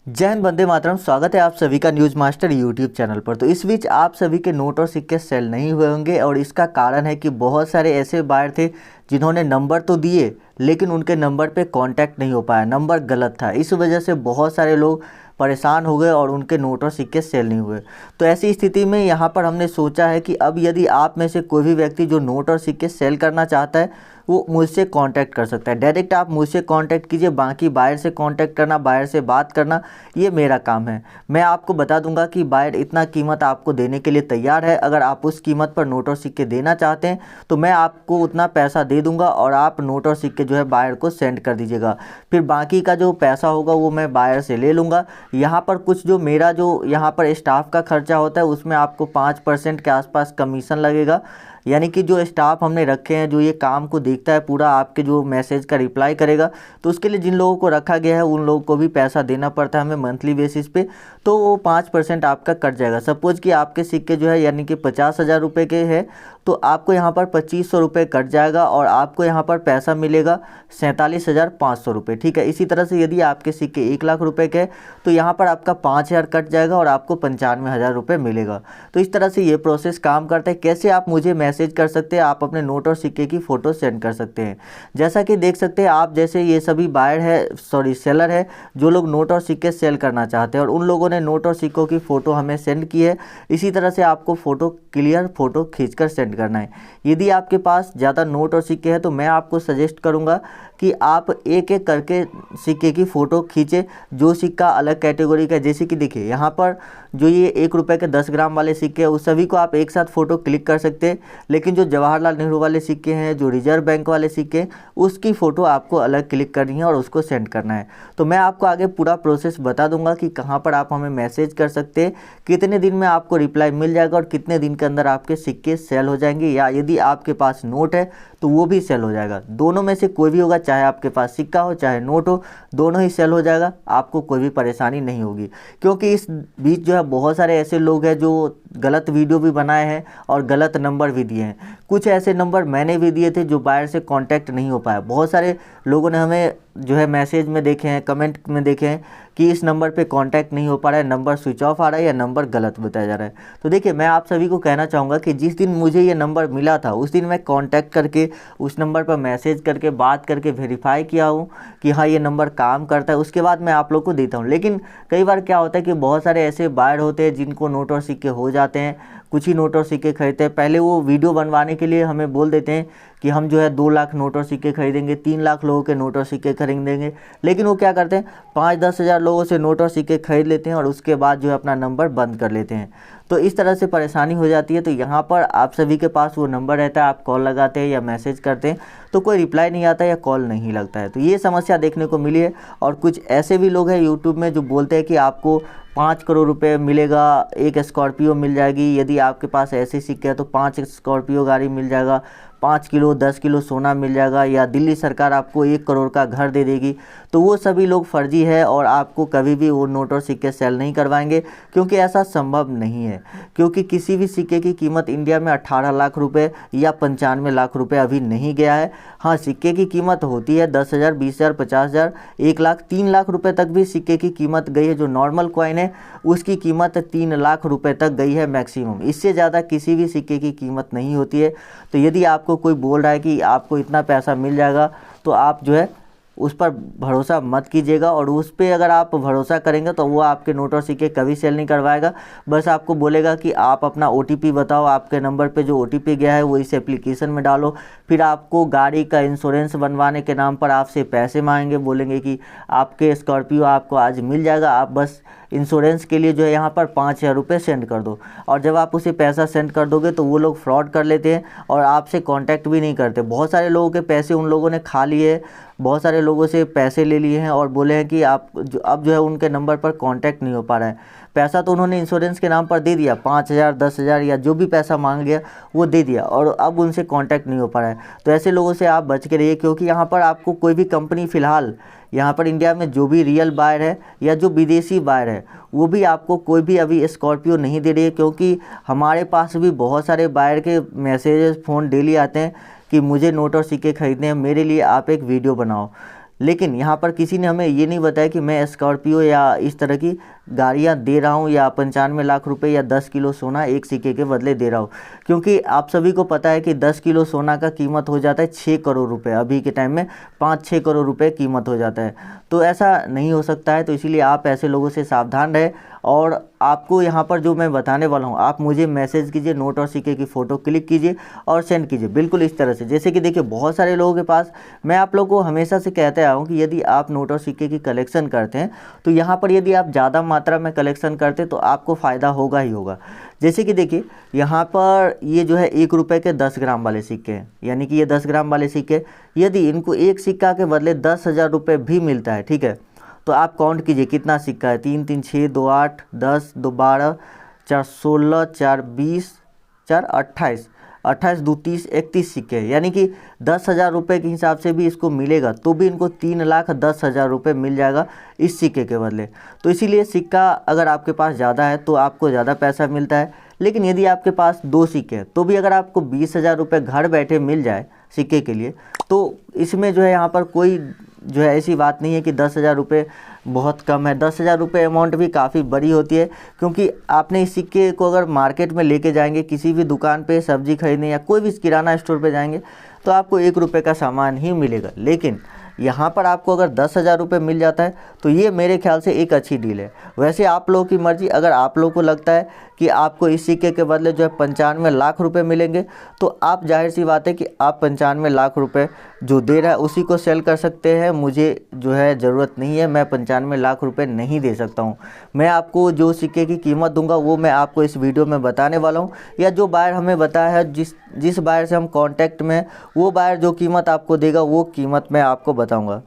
जय हिंद, वंदे मातरम। स्वागत है आप सभी का न्यूज़ मास्टर यूट्यूब चैनल पर। तो इस बीच आप सभी के नोट और सिक्के सेल नहीं हुए होंगे और इसका कारण है कि बहुत सारे ऐसे बायर थे जिन्होंने नंबर तो दिए लेकिन उनके नंबर पे कांटेक्ट नहीं हो पाया, नंबर गलत था। इस वजह से बहुत सारे लोग परेशान हो गए और उनके नोट और सिक्के सेल नहीं हुए। तो ऐसी स्थिति में यहाँ पर हमने सोचा है कि अब यदि आप में से कोई भी व्यक्ति जो नोट और सिक्के सेल करना चाहता है वो मुझसे कांटेक्ट कर सकता है। डायरेक्ट आप मुझसे कांटेक्ट कीजिए, बाकी बायर से कांटेक्ट करना, बायर से बात करना, ये मेरा काम है। मैं आपको बता दूंगा कि बायर इतना कीमत आपको देने के लिए तैयार है। अगर आप उस कीमत पर नोट और सिक्के देना चाहते हैं तो मैं आपको उतना पैसा दे दूंगा और आप नोट और सिक्के जो है बायर को सेंड कर दीजिएगा। फिर बाकी का जो पैसा होगा वो मैं बायर से ले लूँगा। यहाँ पर कुछ जो मेरा जो यहाँ पर स्टाफ का खर्चा होता है उसमें आपको 5% के आसपास कमीशन लगेगा। यानी कि जो स्टाफ हमने रखे हैं जो ये काम को देखता है, पूरा आपके जो मैसेज का रिप्लाई करेगा, तो उसके लिए जिन लोगों को रखा गया है उन लोगों को भी पैसा देना पड़ता है हमें मंथली बेसिस पे। तो वो 5% आपका कट जाएगा। सपोज कि आपके सिक्के जो है यानी कि 50,000 रुपये के हैं तो आपको यहाँ पर 2,500 रुपये कट जाएगा और आपको यहाँ पर पैसा मिलेगा 47,500 रुपये। ठीक है। इसी तरह से यदि आपके सिक्के 1,00,000 रुपये के तो यहाँ पर आपका 5,000 कट जाएगा और आपको 95,000 रुपये मिलेगा। तो इस तरह से ये प्रोसेस काम करता है। कैसे आप मुझे मैसेज कर सकते हैं, आप अपने नोट और सिक्के की फ़ोटो सेंड कर सकते हैं। जैसा कि देख सकते हैं आप, जैसे ये सभी बायर है, सॉरी सेलर है, जो लोग नोट और सिक्के सेल करना चाहते हैं और उन लोगों ने नोट और सिक्कों की फ़ोटो हमें सेंड की है। इसी तरह से आपको फ़ोटो क्लियर फ़ोटो खींचकर सेंड करना है। यदि आपके पास ज़्यादा नोट और सिक्के हैं तो मैं आपको सजेस्ट करूंगा कि आप एक एक करके सिक्के की फ़ोटो खींचे। जो सिक्का अलग कैटेगरी का, जैसे कि देखिए यहाँ पर जो ये 1 रुपये के 10 ग्राम वाले सिक्के हैं उस सभी को आप एक साथ फ़ोटो क्लिक कर सकते हैं। लेकिन जो जवाहरलाल नेहरू वाले सिक्के हैं, जो रिजर्व बैंक वाले सिक्के हैं, उसकी फ़ोटो आपको अलग क्लिक करनी है और उसको सेंड करना है। तो मैं आपको आगे पूरा प्रोसेस बता दूंगा कि कहाँ पर आप हमें मैसेज कर सकते हैं, कितने दिन में आपको रिप्लाई मिल जाएगा और कितने दिन के अंदर आपके सिक्के सेल हो जाएंगे, या यदि आपके पास नोट है तो वो भी सेल हो जाएगा। दोनों में से कोई भी होगा, चाहे आपके पास सिक्का हो चाहे नोट हो, दोनों ही सेल हो जाएगा। आपको कोई भी परेशानी नहीं होगी। क्योंकि इस बीच जो है बहुत सारे ऐसे लोग हैं जो गलत वीडियो भी बनाए हैं और गलत नंबर भी दिए हैं। कुछ ऐसे नंबर मैंने भी दिए थे जो बायर से कांटेक्ट नहीं हो पाया। बहुत सारे लोगों ने हमें जो है मैसेज में देखे हैं, कमेंट में देखे हैं कि इस नंबर पे कांटेक्ट नहीं हो पा रहा है, नंबर स्विच ऑफ आ रहा है या नंबर गलत बताया जा रहा है। तो देखिए, मैं आप सभी को कहना चाहूँगा कि जिस दिन मुझे ये नंबर मिला था उस दिन मैं कांटेक्ट करके उस नंबर पर मैसेज करके बात करके वेरीफाई किया हूँ कि हाँ ये नंबर काम करता है, उसके बाद मैं आप लोग को देता हूँ। लेकिन कई बार क्या होता है कि बहुत सारे ऐसे बायर होते हैं जिनको नोट और सिक्के हो जाते हैं, कुछ ही नोट और सिक्के खरीदते हैं। पहले वो वीडियो बनवाने के लिए हमें बोल देते हैं कि हम जो है 2 लाख नोट और सिक्के खरीदेंगे, 3 लाख लोगों के नोट और सिक्के खरीदेंगे। लेकिन वो क्या करते हैं, 5-10 हज़ार लोगों से नोट और सिक्के खरीद लेते हैं और उसके बाद जो है अपना नंबर बंद कर लेते हैं। तो इस तरह से परेशानी हो जाती है। तो यहाँ पर आप सभी के पास वो नंबर रहता है, आप कॉल लगाते हैं या मैसेज करते हैं तो कोई रिप्लाई नहीं आता या कॉल नहीं लगता है। तो ये समस्या देखने को मिली है। और कुछ ऐसे भी लोग हैं यूट्यूब में जो बोलते हैं कि आपको 5 करोड़ रुपए मिलेगा, एक स्कॉर्पियो मिल जाएगी, यदि आपके पास ऐसे सिक्के हैं तो 5 स्कॉर्पियो गाड़ी मिल जाएगा, 5 किलो 10 किलो सोना मिल जाएगा, या दिल्ली सरकार आपको 1 करोड़ का घर दे देगी। तो वो सभी लोग फर्जी है और आपको कभी भी वो नोट और सिक्के सेल नहीं करवाएंगे, क्योंकि ऐसा संभव नहीं है। क्योंकि किसी भी सिक्के की कीमत इंडिया में 18 लाख रुपए या 95 लाख रुपए अभी नहीं गया है। हाँ, सिक्के की कीमत होती है 10,000, 20,000, 50,000, 1 लाख, 3 लाख रुपए तक भी सिक्के की कीमत गई है। जो नॉर्मल कॉइन है उसकी कीमत 3 लाख रुपए तक गई है मैक्सिमम। इससे ज़्यादा किसी भी सिक्के की कीमत नहीं होती है। तो यदि आपको कोई बोल रहा है कि आपको इतना पैसा मिल जाएगा तो आप जो है उस पर भरोसा मत कीजिएगा। और उस पर अगर आप भरोसा करेंगे तो वो आपके नोट और सिक्के कभी सेल नहीं करवाएगा। बस आपको बोलेगा कि आप अपना OTP बताओ, आपके नंबर पे जो OTP गया है वो इस एप्लीकेशन में डालो। फिर आपको गाड़ी का इंश्योरेंस बनवाने के नाम पर आपसे पैसे मांगेंगे, बोलेंगे कि आपके स्कॉर्पियो आपको आज मिल जाएगा, आप बस इंश्योरेंस के लिए जो है यहाँ पर 5,000 रुपये सेंड कर दो। और जब आप उसे पैसा सेंड कर दोगे तो वो लोग फ्रॉड कर लेते हैं और आपसे कांटेक्ट भी नहीं करते। बहुत सारे लोगों के पैसे उन लोगों ने खा लिए, बहुत सारे लोगों से पैसे ले लिए हैं और बोले हैं कि आप अब जो है उनके नंबर पर कांटेक्ट नहीं हो पा रहा है। पैसा तो उन्होंने इंश्योरेंस के नाम पर दे दिया, 5,000, 10,000 या जो भी पैसा मांग गया वो दे दिया और अब उनसे कांटेक्ट नहीं हो पा रहा है। तो ऐसे लोगों से आप बच के रहिए, क्योंकि यहाँ पर आपको कोई भी कंपनी फ़िलहाल यहाँ पर इंडिया में जो भी रियल बायर है या जो विदेशी बायर है वो भी आपको कोई भी अभी स्कॉर्पियो नहीं दे रही है। क्योंकि हमारे पास भी बहुत सारे बायर के मैसेजेस फ़ोन डेली आते हैं कि मुझे नोट और सिक्के खरीदने हैं, मेरे लिए आप एक वीडियो बनाओ। लेकिन यहाँ पर किसी ने हमें ये नहीं बताया कि मैं स्कॉर्पियो या इस तरह की गाड़ियाँ दे रहा हूँ या 95 लाख रुपए या 10 किलो सोना एक सिक्के के बदले दे रहा हूँ। क्योंकि आप सभी को पता है कि 10 किलो सोना का कीमत हो जाता है 6 करोड़ रुपए, अभी के टाइम में 5-6 करोड़ रुपए कीमत हो जाता है। तो ऐसा नहीं हो सकता है, तो इसीलिए आप ऐसे लोगों से सावधान रहें। और आपको यहाँ पर जो मैं बताने वाला हूँ, आप मुझे मैसेज कीजिए, नोट और सिक्के की फ़ोटो क्लिक कीजिए और सेंड कीजिए, बिल्कुल इस तरह से। जैसे कि देखिए बहुत सारे लोगों के पास, मैं आप लोगों को हमेशा से कहते आया हूँ कि यदि आप नोट और सिक्के की कलेक्शन करते हैं तो यहाँ पर यदि आप ज़्यादा मात्रा में कलेक्शन करते हैं तो आपको फ़ायदा होगा ही होगा। जैसे कि देखिए यहाँ पर ये जो है 1 रुपये के 10 ग्राम वाले सिक्के हैं, यानी कि ये 10 ग्राम वाले सिक्के, यदि इनको एक सिक्का के बदले 10,000 रुपये भी मिलता है, ठीक है, तो आप काउंट कीजिए कितना सिक्का है। 3 3 6 2 8 10 2 12 4 16 4 20 4 28 28 2 30 31 सिक्के, यानी कि 10,000 रुपये के हिसाब से भी इसको मिलेगा तो भी इनको 3,10,000 रुपये मिल जाएगा इस सिक्के के बदले। तो इसीलिए सिक्का अगर आपके पास ज़्यादा है तो आपको ज़्यादा पैसा मिलता है, लेकिन यदि आपके पास 2 सिक्के हैं तो भी अगर आपको 20,000 रुपये घर बैठे मिल जाए सिक्के के लिए, तो इसमें जो है यहाँ पर कोई जो है ऐसी बात नहीं है कि 10,000 रुपये बहुत कम है। 10,000 रुपये अमाउंट भी काफ़ी बड़ी होती है, क्योंकि आपने इस सिक्के को अगर मार्केट में लेके जाएंगे, किसी भी दुकान पे सब्जी खरीदने या कोई भी किराना स्टोर पे जाएंगे तो आपको 1 रुपये का सामान ही मिलेगा। लेकिन यहाँ पर आपको अगर 10,000 रुपये मिल जाता है तो ये मेरे ख्याल से एक अच्छी डील है। वैसे आप लोगों की मर्ज़ी, अगर आप लोगों को लगता है कि आपको इस सिक्के के बदले जो है 95 लाख रुपए मिलेंगे तो आप जाहिर सी बात है कि आप 95 लाख रुपए जो दे रहा है उसी को सेल कर सकते हैं। मुझे जो है ज़रूरत नहीं है, मैं 95 लाख रुपए नहीं दे सकता हूँ। मैं आपको जो सिक्के की कीमत दूंगा वो मैं आपको इस वीडियो में बताने वाला हूँ, या जो बायर हमें बताया है, जिस बायर से हम कांटेक्ट में, वो बायर जो कीमत आपको देगा वो कीमत मैं आपको बताऊँगा।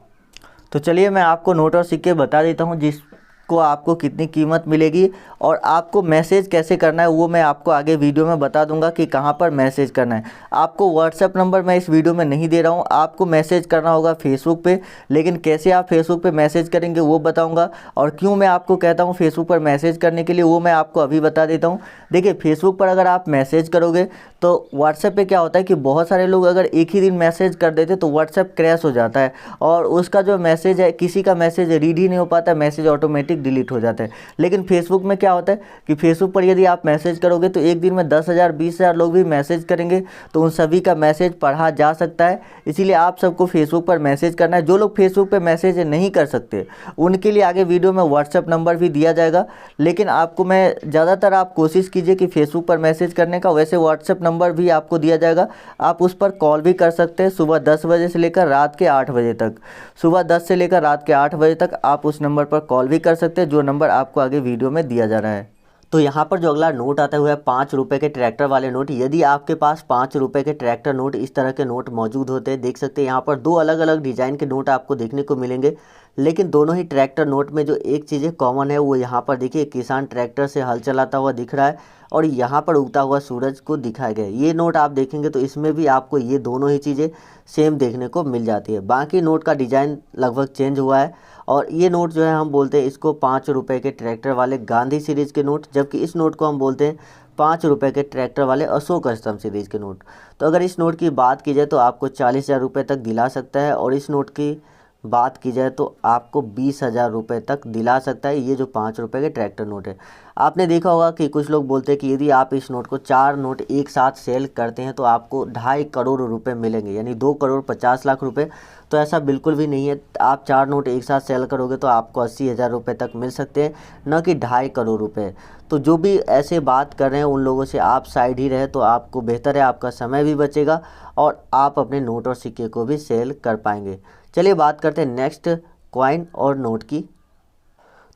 तो चलिए मैं आपको नोट और सिक्के बता देता हूँ जिसको आपको कितनी कीमत मिलेगी, और आपको मैसेज कैसे करना है वो मैं आपको आगे वीडियो में बता दूंगा कि कहाँ पर मैसेज करना है। आपको व्हाट्सएप नंबर मैं इस वीडियो में नहीं दे रहा हूँ, आपको मैसेज करना होगा फेसबुक पे। लेकिन कैसे आप फेसबुक पे मैसेज करेंगे वो बताऊँगा, और क्यों मैं आपको कहता हूँ फेसबुक पर मैसेज करने के लिए वो मैं आपको अभी बता देता हूँ। देखिए फेसबुक पर अगर आप मैसेज करोगे तो व्हाट्सएप पे क्या होता है कि बहुत सारे लोग अगर एक ही दिन मैसेज कर देते तो व्हाट्सएप क्रैश हो जाता है, और उसका जो मैसेज है, किसी का मैसेज रीड ही नहीं हो पाता, मैसेज ऑटोमेटिक डिलीट हो जाता है। लेकिन फेसबुक में क्या होता है कि फेसबुक पर यदि आप मैसेज करोगे तो एक दिन में 10,000 20,000 लोग भी मैसेज करेंगे तो उन सभी का मैसेज पढ़ा जा सकता है। इसीलिए आप सबको फेसबुक पर मैसेज करना है। जो लोग फेसबुक पर मैसेज नहीं कर सकते उनके लिए आगे वीडियो में व्हाट्सएप नंबर भी दिया जाएगा, लेकिन आपको मैं ज़्यादातर आप कोशिश कीजिए कि फेसबुक पर मैसेज करने का। वैसे व्हाट्सएप नंबर भी आपको दिया जाएगा, आप उस पर कॉल भी कर सकते हैं सुबह 10 बजे से लेकर रात के 8 बजे तक। सुबह 10 से लेकर रात के 8 बजे तक आप उस नंबर पर कॉल भी कर सकते हैं, जो नंबर आपको आगे वीडियो में दिया जा रहा है। तो यहाँ पर जो अगला नोट आता हुआ है 5 रुपये के ट्रैक्टर वाले नोट। यदि आपके पास 5 रुपये के ट्रैक्टर नोट, इस तरह के नोट मौजूद होते हैं, देख सकते हैं यहाँ पर 2 अलग अलग डिज़ाइन के नोट आपको देखने को मिलेंगे, लेकिन दोनों ही ट्रैक्टर नोट में जो एक चीज़ कॉमन है वो यहाँ पर देखिए, किसान ट्रैक्टर से हल चलाता हुआ दिख रहा है और यहाँ पर उगता हुआ सूरज को दिखाया गया है। ये नोट आप देखेंगे तो इसमें भी आपको ये दोनों ही चीज़ें सेम देखने को मिल जाती है। बाकी नोट का डिज़ाइन लगभग चेंज हुआ है, और ये नोट जो है हम बोलते हैं इसको 5 रुपये के ट्रैक्टर वाले गांधी सीरीज़ के नोट, जबकि इस नोट को हम बोलते हैं 5 रुपये के ट्रैक्टर वाले अशोक स्तंभ सीरीज़ के नोट। तो अगर इस नोट की बात की जाए तो आपको 40,000 रुपये तक दिला सकता है, और इस नोट की बात की जाए तो आपको 20,000 रुपये तक दिला सकता है ये जो 5 रुपये के ट्रैक्टर नोट है। आपने देखा होगा कि कुछ लोग बोलते हैं कि यदि आप इस नोट को 4 नोट एक साथ सेल करते हैं तो आपको 2.5 करोड़ रुपए मिलेंगे, यानी 2 करोड़ 50 लाख रुपए। तो ऐसा बिल्कुल भी नहीं है। आप 4 नोट एक साथ सेल करोगे तो आपको 80,000 रुपये तक मिल सकते हैं, न कि 2.5 करोड़ रुपये। तो जो भी ऐसे बात कर रहे हैं उन लोगों से आप साइड ही रहे तो आपको बेहतर है, आपका समय भी बचेगा और आप अपने नोट और सिक्के को भी सेल कर पाएंगे। चलिए बात करते हैं नेक्स्ट कॉइन और नोट की।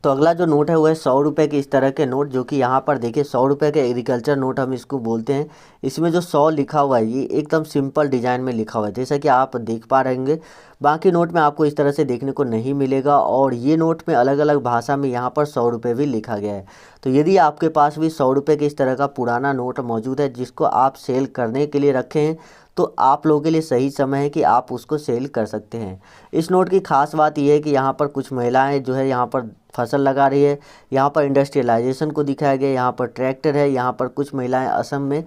तो अगला जो नोट है वो है 100 रुपये के इस तरह के नोट, जो कि यहाँ पर देखिए 100 रुपये के एग्रीकल्चर नोट हम इसको बोलते हैं। इसमें जो 100 लिखा हुआ है ये एकदम सिंपल डिज़ाइन में लिखा हुआ है, जैसा कि आप देख पा रहे होंगे। बाकी नोट में आपको इस तरह से देखने को नहीं मिलेगा, और ये नोट में अलग अलग भाषा में यहाँ पर 100 रुपये भी लिखा गया है। तो यदि आपके पास भी 100 रुपये के इस तरह का पुराना नोट मौजूद है जिसको आप सेल करने के लिए रखे हैं, तो आप लोगों के लिए सही समय है कि आप उसको सेल कर सकते हैं। इस नोट की खास बात यह है कि यहाँ पर कुछ महिलाएं जो है यहाँ पर फसल लगा रही है, यहाँ पर इंडस्ट्रियलाइजेशन को दिखाया गया है, यहाँ पर ट्रैक्टर है, यहाँ पर कुछ महिलाएं असम में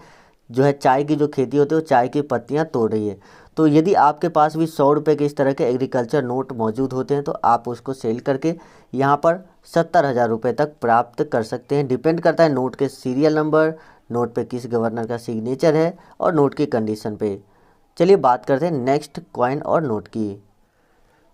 जो है चाय की जो खेती होती है वो चाय की पत्तियाँ तोड़ रही है। तो यदि आपके पास भी 100 रुपये के इस तरह के एग्रीकल्चर नोट मौजूद होते हैं तो आप उसको सेल करके यहाँ पर 70,000 रुपये तक प्राप्त कर सकते हैं। डिपेंड करता है नोट के सीरियल नंबर, नोट पे किस गवर्नर का सिग्नेचर है और नोट की कंडीशन पे। चलिए बात करते हैं नेक्स्ट कॉइन और नोट की।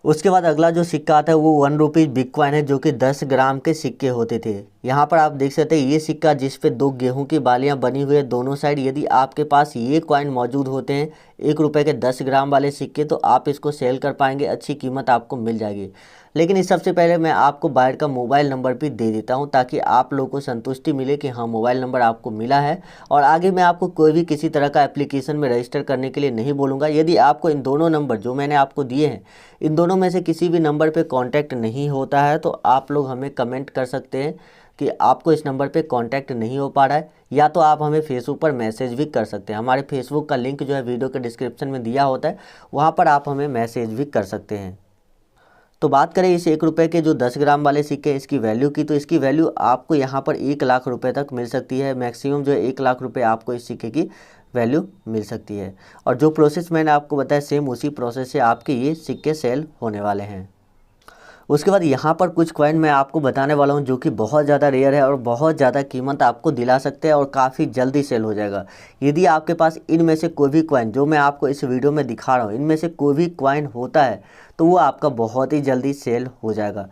उसके बाद अगला जो सिक्का आता है वो 1 रुपीज़ बिग कॉइन है, जो कि 10 ग्राम के सिक्के होते थे। यहाँ पर आप देख सकते हैं ये सिक्का जिस पे 2 गेहूं की बालियाँ बनी हुई है दोनों साइड। यदि आपके पास ये कॉइन मौजूद होते हैं 1 रुपये के 10 ग्राम वाले सिक्के, तो आप इसको सेल कर पाएंगे, अच्छी कीमत आपको मिल जाएगी। लेकिन इस सबसे पहले मैं आपको बायर का मोबाइल नंबर भी दे देता हूं, ताकि आप लोगों को संतुष्टि मिले कि हाँ मोबाइल नंबर आपको मिला है। और आगे मैं आपको कोई भी किसी तरह का एप्लीकेशन में रजिस्टर करने के लिए नहीं बोलूँगा। यदि आपको इन दोनों नंबर जो मैंने आपको दिए हैं, इन दोनों में से किसी भी नंबर पे कांटेक्ट नहीं होता है, तो आप लोग हमें कमेंट कर सकते हैं कि आपको इस नंबर पे कांटेक्ट नहीं हो पा रहा है, या तो आप हमें फेसबुक पर मैसेज भी कर सकते हैं। हमारे फेसबुक का लिंक जो है वीडियो के डिस्क्रिप्शन में दिया होता है, वहाँ पर आप हमें मैसेज भी कर सकते हैं। तो बात करें इस 1 रुपये के जो 10 ग्राम वाले सिक्के हैं इसकी वैल्यू की, तो इसकी वैल्यू आपको यहाँ पर 1 लाख रुपए तक मिल सकती है। मैक्सिमम जो है 1 लाख रुपए आपको इस सिक्के की वैल्यू मिल सकती है। और जो प्रोसेस मैंने आपको बताया सेम उसी प्रोसेस से आपके ये सिक्के सेल होने वाले हैं। उसके बाद यहाँ पर कुछ कॉइन मैं आपको बताने वाला हूँ जो कि बहुत ज़्यादा रेयर है और बहुत ज़्यादा कीमत आपको दिला सकते हैं और काफ़ी जल्दी सेल हो जाएगा। यदि आपके पास इनमें से कोई भी कॉइन जो मैं आपको इस वीडियो में दिखा रहा हूँ, इनमें से कोई भी कॉइन होता है तो वो आपका बहुत ही जल्दी सेल हो जाएगा।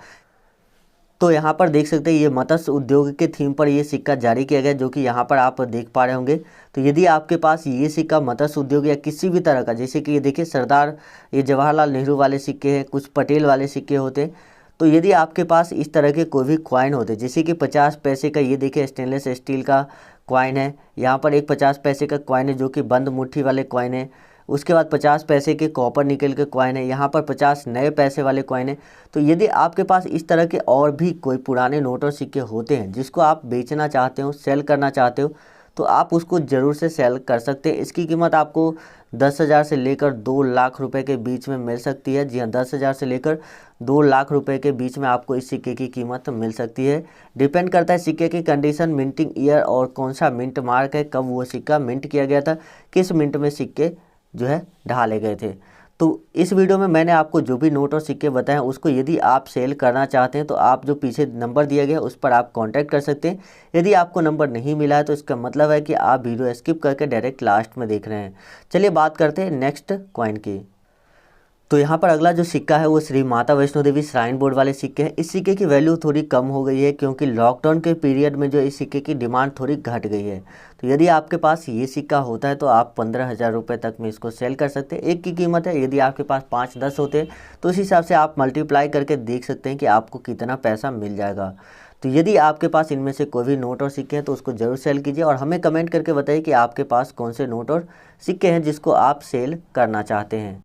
तो यहाँ पर देख सकते हैं ये मत्स्य उद्योग के थीम पर ये सिक्का जारी किया गया, जो कि यहाँ पर आप देख पा रहे होंगे। तो यदि आपके पास ये सिक्का मत्स्य उद्योग या किसी भी तरह का, जैसे कि ये देखिए सरदार ये जवाहरलाल नेहरू वाले सिक्के हैं, कुछ पटेल वाले सिक्के होते हैं, तो यदि आपके पास इस तरह के कोई भी कॉइन होते जैसे कि 50 पैसे का ये देखिए स्टेनलेस स्टील का कॉइन है, यहाँ पर एक 50 पैसे का कॉइन है जो कि बंद मुट्ठी वाले कॉइन है। उसके बाद 50 पैसे के कॉपर निकल के कॉइन है, यहाँ पर 50 नए पैसे वाले कॉइन है। तो यदि आपके पास इस तरह के और भी कोई पुराने नोट और सिक्के होते हैं जिसको आप बेचना चाहते हो, सेल करना चाहते हो, तो आप उसको ज़रूर से सेल कर सकते हैं। इसकी कीमत आपको 10,000 से लेकर 2 लाख रुपए के बीच में मिल सकती है। जी हाँ, 10,000 से लेकर 2 लाख रुपए के बीच में आपको इस सिक्के की कीमत मिल सकती है। डिपेंड करता है सिक्के की कंडीशन, मिंटिंग ईयर और कौन सा मिंट मार्क है, कब वो सिक्का मिंट किया गया था, किस मिंट में सिक्के जो है ढाले गए थे। तो इस वीडियो में मैंने आपको जो भी नोट और सिक्के बताए हैं उसको यदि आप सेल करना चाहते हैं तो आप जो पीछे नंबर दिया गया है उस पर आप कांटेक्ट कर सकते हैं। यदि आपको नंबर नहीं मिला है तो इसका मतलब है कि आप वीडियो स्किप करके डायरेक्ट लास्ट में देख रहे हैं। चलिए बात करते हैं नेक्स्ट कॉइन की। तो यहाँ पर अगला जो सिक्का है वो श्री माता वैष्णो देवी श्राइन बोर्ड वाले सिक्के हैं। इस सिक्के की वैल्यू थोड़ी कम हो गई है क्योंकि लॉकडाउन के पीरियड में जो इस सिक्के की डिमांड थोड़ी घट गई है। तो यदि आपके पास ये सिक्का होता है तो आप 15,000 रुपये तक में इसको सेल कर सकते हैं। एक की कीमत है, यदि आपके पास 5-10 होते हैं तो उस हिसाब से आप मल्टीप्लाई करके देख सकते हैं कि आपको कितना पैसा मिल जाएगा। तो यदि आपके पास इनमें से कोई भी नोट और सिक्के हैं तो उसको ज़रूर सेल कीजिए और हमें कमेंट करके बताइए कि आपके पास कौन से नोट और सिक्के हैं जिसको आप सेल करना चाहते हैं।